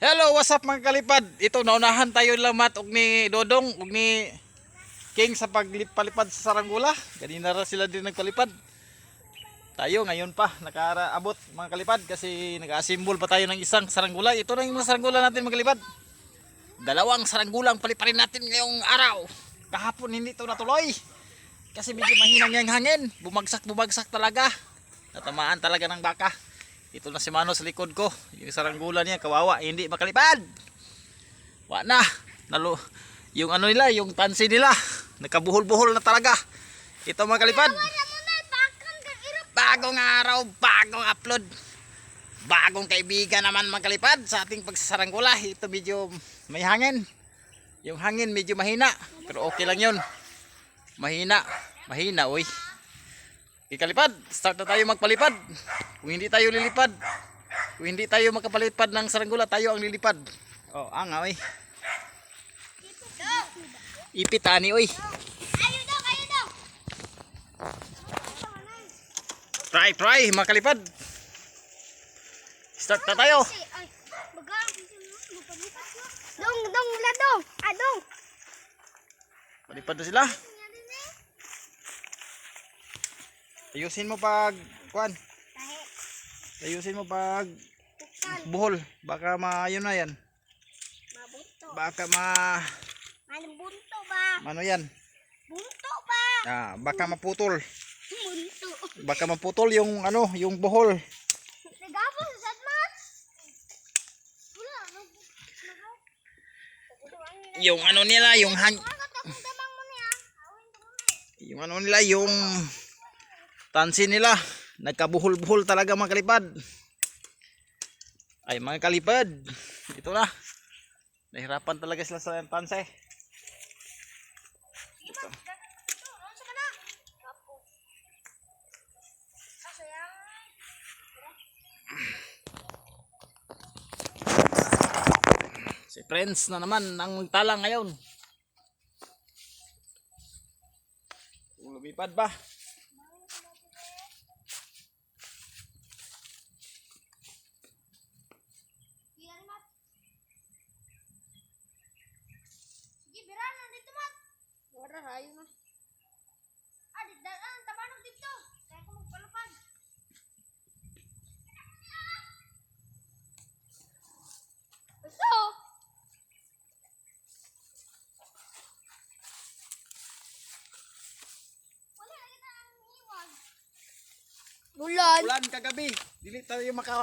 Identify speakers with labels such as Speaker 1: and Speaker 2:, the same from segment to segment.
Speaker 1: Hello, what's up mga kalipad? Ito, naunahan tayo lamat og ni Dodong og ni King sa pagpalipad sa Saranggola. Kanina ra sila din nagpalipad. Tayo ngayon pa nakaabot mga kalipad kasi nag-assemble pa tayo ng isang saranggola. Ito na yung mga saranggola natin mga kalipad. Dalawang saranggolang paliparin natin ngayong araw. Kahapon hindi ito natuloy kasi medyo mahinang yung hangin. Bumagsak talaga. Natamaan talaga ng baka. Ito na si Mano sa likod ko. Yung saranggola niya kawawa, hindi makalipad. Wa na. Yung ano nila, yung tansi nila, nakabuhol-buhol na talaga. Ito mga kalipad. Bagong araw, bagong upload. Bagong kaibigan naman mga kalipad sa ating pagsasaranggola. Ito medyo may hangin. Yung hangin medyo mahina, pero okay lang yun. Mahina, oy. Ikalipad, start na tayo magpalipad. Kung hindi tayo lilipad, kung hindi tayo makapalipad ng saranggola, tayo ang lilipad. Oh, oy. Ipitani, oy. Try, makalipad. Start na tayo.
Speaker 2: Dong.
Speaker 1: Palipad na sila. Ayusin mo pag kuan. Ayusin mo pag buhol. Baka ayun na yan. Baka
Speaker 2: Anong bunto ba?
Speaker 1: ano yan?
Speaker 2: Bunto ba?
Speaker 1: Baka maputol.
Speaker 2: Bunto.
Speaker 1: Baka maputol yung ano, yung buhol.
Speaker 2: Nagapos sa sadmat. Wala.
Speaker 1: Yung ano nila, yung yung ano nila, yung tansi nila, nagkabuhol-buhol talaga mga kalipad. Ay mga kalipad, ito na. Nahirapan talaga sila sa tansi. Ito. Si Friends na naman ang magtalang ngayon. Lumipad ba? Ulan kagabi. Dili tayo maka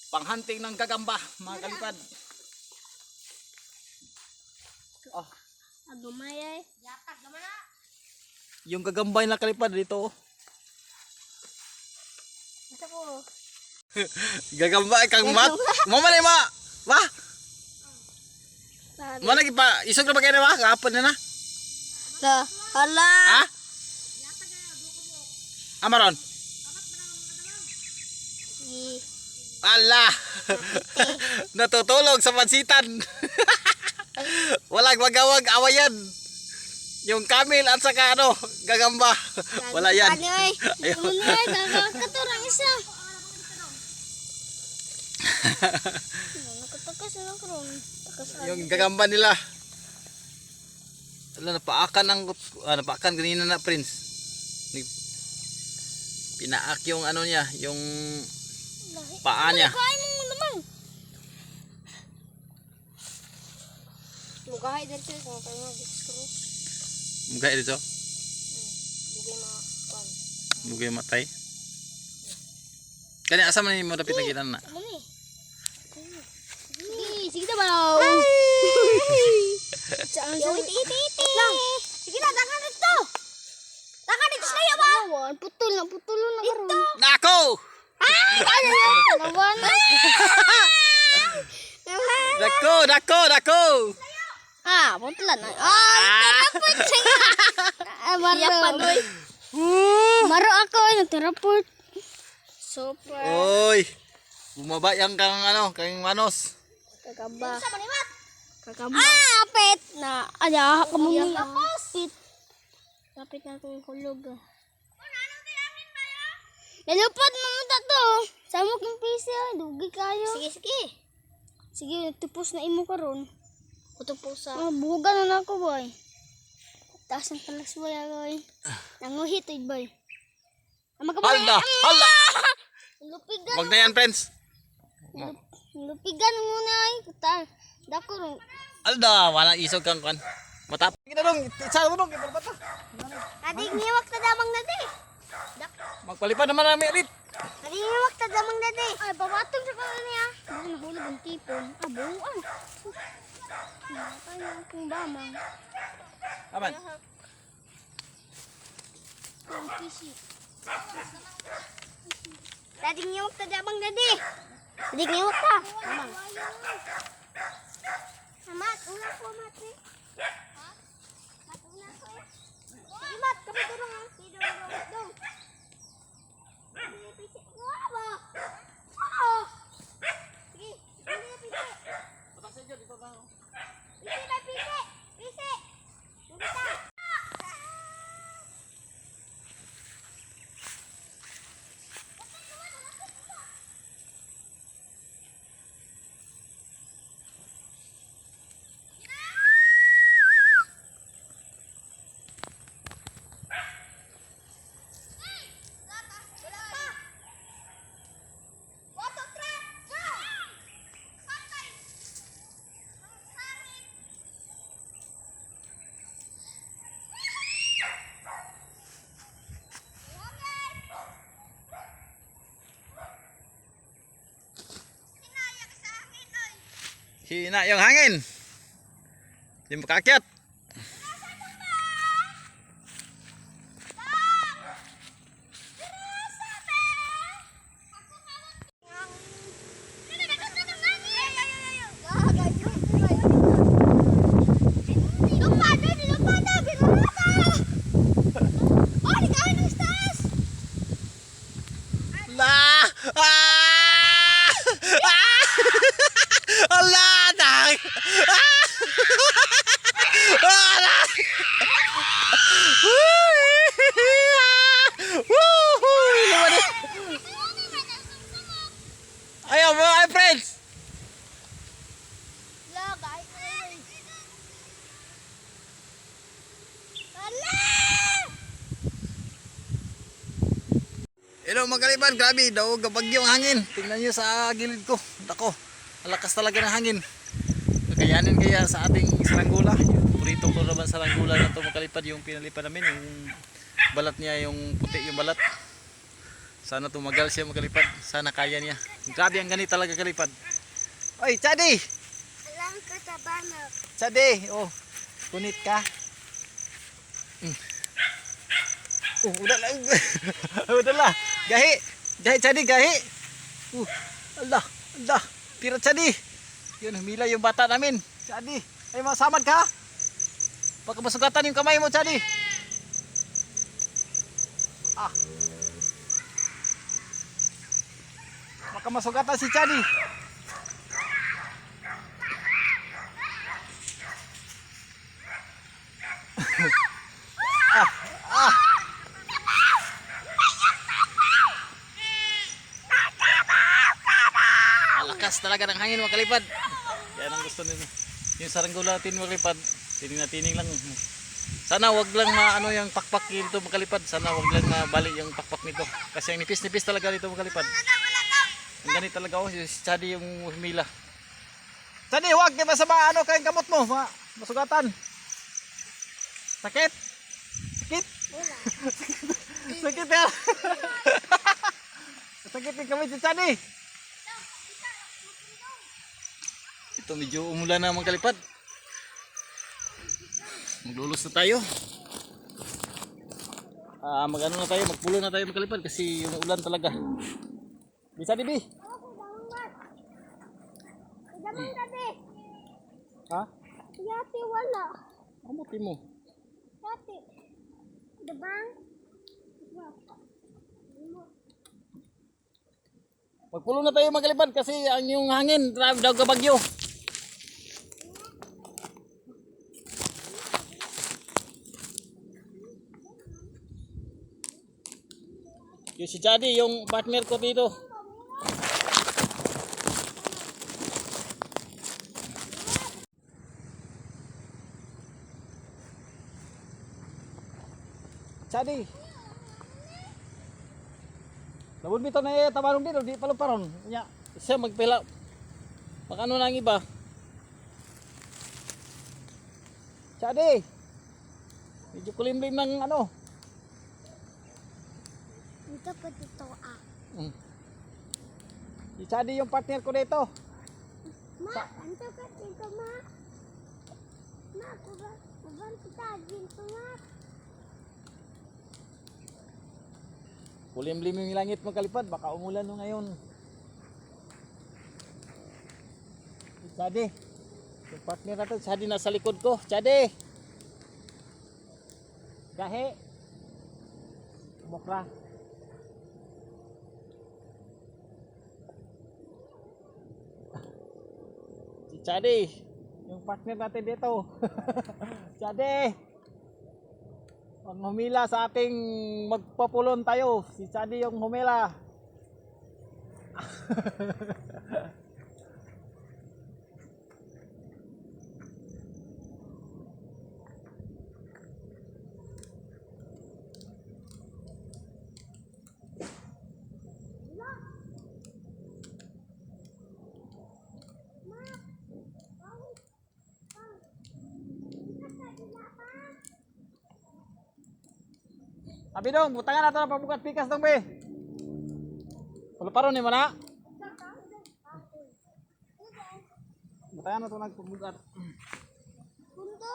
Speaker 1: panghunting ng gagamba, mga kalipad. Oh,
Speaker 2: Agumay yakag naman na.
Speaker 1: yung gagambay na kalipad dito.
Speaker 2: Asa ko?
Speaker 1: Gagambay kang mat. Mamalay ma. Ba? Mana pa isog na ba kayo ba? Kahapon na na.
Speaker 2: Hala.
Speaker 1: Ha? Amaron. Ala. Natutulog sa pansitan. Walang magawag awayan. Yung kamil at saka gagamba. Wala yan. Ayun.
Speaker 2: Katurang isa.
Speaker 1: Yung gagamba nila. Wala, napaakan kanina na Prince. Pinaak yung niya, yung paa niya.
Speaker 2: Mugahay dito kung tayo mag-screw.
Speaker 1: Mugay dito.
Speaker 2: Mugay ma-pan.
Speaker 1: Mugay matay. Kani asa man mo dapat nakita na.
Speaker 2: Sige na ba? Iti. Sige na, dakan dito. Dakan dito sa'yo ba? Putol na karoon.
Speaker 1: Nako!
Speaker 2: Nawan.
Speaker 1: Dako!
Speaker 2: Putlan na. Nagtaraport siya. Maro ako, nagtaraport. Super.
Speaker 1: Oy! Bumaba yang kang manos.
Speaker 2: Kakamba. Apit na. Kamuming. Kapit na itong kulog. Nalupad mo to. Sa mo king PC ay dugi kayo. Sige, sige. Sige, tupos na imo karon. Kutupos sa. Buhugan na ako, boy. Taas ang talas, boy, boy. Nanguhit, boy.
Speaker 1: Hala! Hala!
Speaker 2: Lupigan.
Speaker 1: Wag na yan, friends.
Speaker 2: Lupigan muna ay. Dako ron.
Speaker 1: Alda, wala isog kang kan. Matap. Kita dong, isa mo dong, ibalbata.
Speaker 2: Adik niwak ta damang na di.
Speaker 1: Magpalipad naman namin ulit.
Speaker 2: Adik niwak ta damang na di. Ay, babatong sa kanan niya. Bukan nahulog ang tipon. Buwan. Kaya akong bamang.
Speaker 1: Aman.
Speaker 2: Ang pisi. Adik niwak ta damang na di. Adik niwak ta. Mamang. Amat, una ko amat eh. Mat, kamu turun ah. Tidur dong. Ini pisik gua apa? Oh. Ini pisik.
Speaker 1: Patas aja dito na.
Speaker 2: Pisik na pisik. Pisik. Bisa.
Speaker 1: Hina yung hangin. Hindi makakyat. La! Ah! Ah! Ala! Dang! Ah! Ala! Woohoo! Lumayan. Ayaw mo, ay friends! Hello mga kaliban, grabe daw bagyo ang hangin. Tingnan nyo sa gilid ko. Dako, malakas talaga ng hangin. Kakayanin kaya sa ating saranggola. Purito ko naman saranggola na ito mga kalipad. Yung pinalipad namin, yung balat niya, yung puti yung balat. Sana tumagal siya mga kalipad. Sana kaya niya. Grabe ang ganit talaga kalipad. Oy, Chadi!
Speaker 2: Alam ka sa banap.
Speaker 1: Chadi! Oh, kunit ka. Oh, udah lah. Udah lah. Gahi. Gahi Chadi, gahi. Allah, Allah. Tira Chadi. Yun, humila yung bata namin. Chadi, ay masamad ka. Baka masugatan yung kamay mo, Chadi. Ah. Baka masugatan si Chadi. Lakas talaga ng hangin mga kalipad. Yan ang gusto nito. Yung saranggola natin mga kalipad, tining lang. Sana wag lang maano yung pakpak nito mga kalipad. Sana wag lang bali yung pakpak nito. Kasi ang nipis-nipis talaga dito mga kalipad. Ang ganit talaga oh, si Chadi yung humila. Chadi, wag di ba sa mga ano kayong kamot mo? Masugatan. Sakit? Sakit? Sakit ya? Sakit yung kamay si Chadi. Ito medyo umulan na mga kalipad. Maglulus na tayo. Mag-ano na tayo, magpulo na tayo mga kalipad kasi yung ulan talaga. Bisa di, Bi? Ha?
Speaker 2: Yati wala.
Speaker 1: Amuti mo.
Speaker 2: Yati. Dabang.
Speaker 1: Magpulo na tayo mga kalipad kasi ang yung hangin, daw kabagyo. Yung si Chadi, yung partner ko dito. Sadi. Labon bitaw na tabarong dito, di paron. Nya, siya magpila. Makano na ang iba? Sadi. Medyo kulimlim ng ano.
Speaker 2: Dito pa dito ah.
Speaker 1: Si Sadi yung partner ko dito.
Speaker 2: Ma, anto ka dito ma. Ma, kuban kita dito ma.
Speaker 1: Kulimlim yung langit mo kalipad, baka umulan no ngayon. Sadi. Yung partner natin, Sadi nasa likod ko. Sadi. Gahe. Mokra. Si Sadi. Yung partner natin dito. Sadi. Ang humila sa ating magpapulon tayo. Si Sadi yung humila. Abi dong, butangan nato na pagbukat pikas dong be. Paron ni mana? Butangan nato nagpagbukat.
Speaker 2: Punto?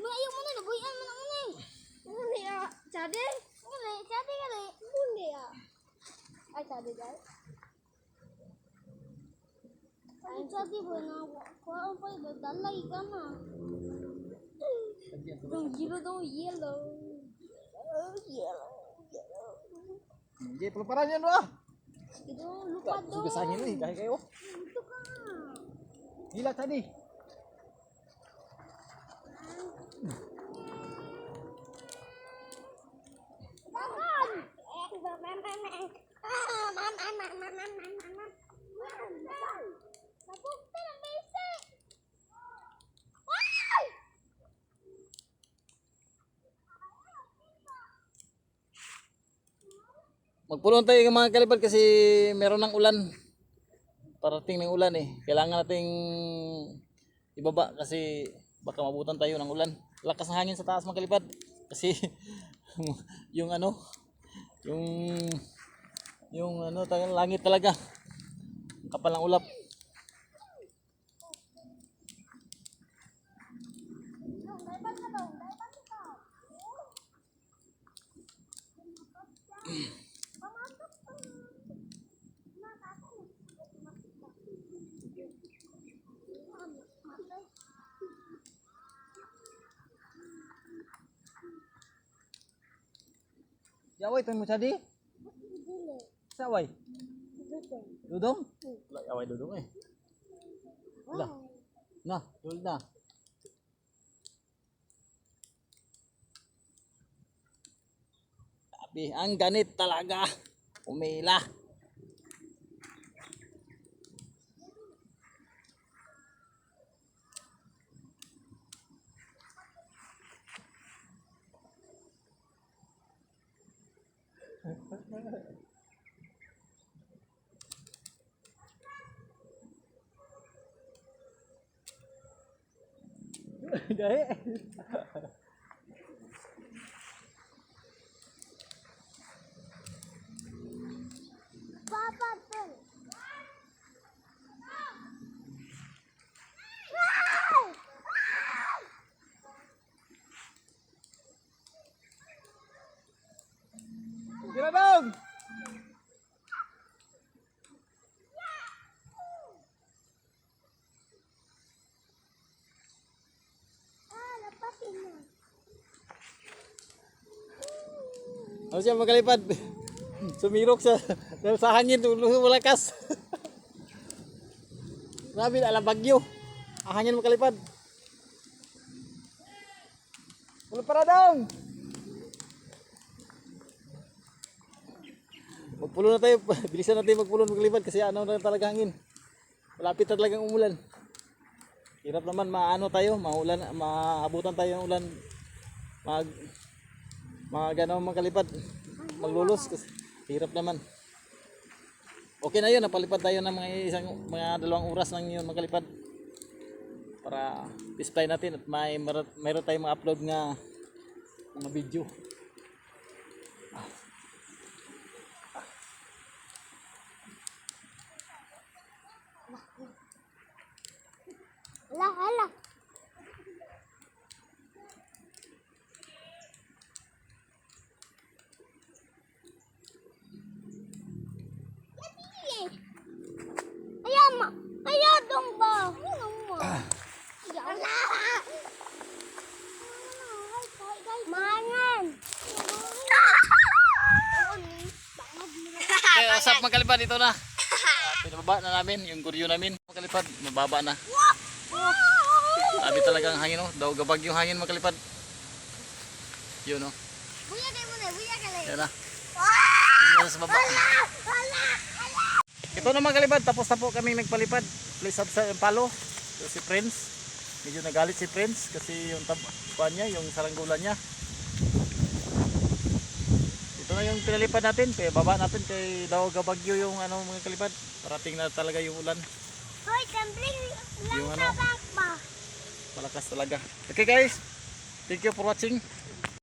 Speaker 2: Ayaw mo na, nabuyan mo na muna eh. Muna ya, Sadi? Muna, Sadi ka na eh. Muna ya. Ay, Sadi guys. Ay, Sadi ba na ako? Kuhaan pa iba, dalay ka na. Don't yellow. Yellow.
Speaker 1: Hindi, paran yan ah.
Speaker 2: Ito, lupa daw.
Speaker 1: Sugas angin eh, kahit kayo.
Speaker 2: Ito ka.
Speaker 1: Hila tadi.
Speaker 2: Tangan! Nabukti ng basic! Ay!
Speaker 1: Magpulon tayo mga kalipad kasi meron ng ulan. Parating ng ulan eh. Kailangan nating ibaba kasi baka mabutan tayo ng ulan. Lakas ng hangin sa taas mga kalipad. Kasi yung ano, yung ano, langit talaga. Kapal ng ulap. Yaway tuh Musadi. Saway. Dudong? Wala yaway dudong eh. Wala. Nah, dul na. Tapi ang ganit talaga. Umila. Gahe.
Speaker 2: Papa tuh.
Speaker 1: Tira dong.
Speaker 2: Lepasin na.
Speaker 1: Ano siya magalipad? Sumirok sa dahil sa hangin malakas. Grabe ala bagyo. Ang hangin makalipad. Wala para dong. Magpulo na tayo. Bilisan natin magpulo maglipad kasi ano na talaga hangin. Malapit na talagang umulan. Hirap naman maano tayo, maulan, maabutan tayo ng ulan. Gano makalipad. Maglulos kasi hirap naman. Okay na 'yun, napalipad tayo ng mga 2 oras lang 'yun makalipad. Para display natin at mayroon tayong ma-upload nga mga video.
Speaker 2: Hala, hala. Ayaw ma. Ayaw dong ba? Ayaw mo. Hala. Mangan.
Speaker 1: Okay, asap makalipad ito na. Pinababa na namin yung guryo namin. Makalipad, mababa na. Sabi talagang hangin oh, daw gabag yung hangin makalipad. Yun oh.
Speaker 2: Buya kayo muna, buya kayo.
Speaker 1: Yan na. Yan sa baba. Ito na makalipad, tapos na po kami nagpalipad. Please subscribe and follow. So, si Prince, medyo nagalit si Prince kasi yung tabuan niya, yung saranggola niya. Ito na yung pinalipad natin, kaya baba natin kay daw gabagyo yung ano mga kalipad. Parating na talaga yung ulan.
Speaker 2: Hoy, tumbling lang
Speaker 1: Yung
Speaker 2: sa
Speaker 1: ano?
Speaker 2: back ba?
Speaker 1: Malakas talaga. Okay guys, thank you for watching.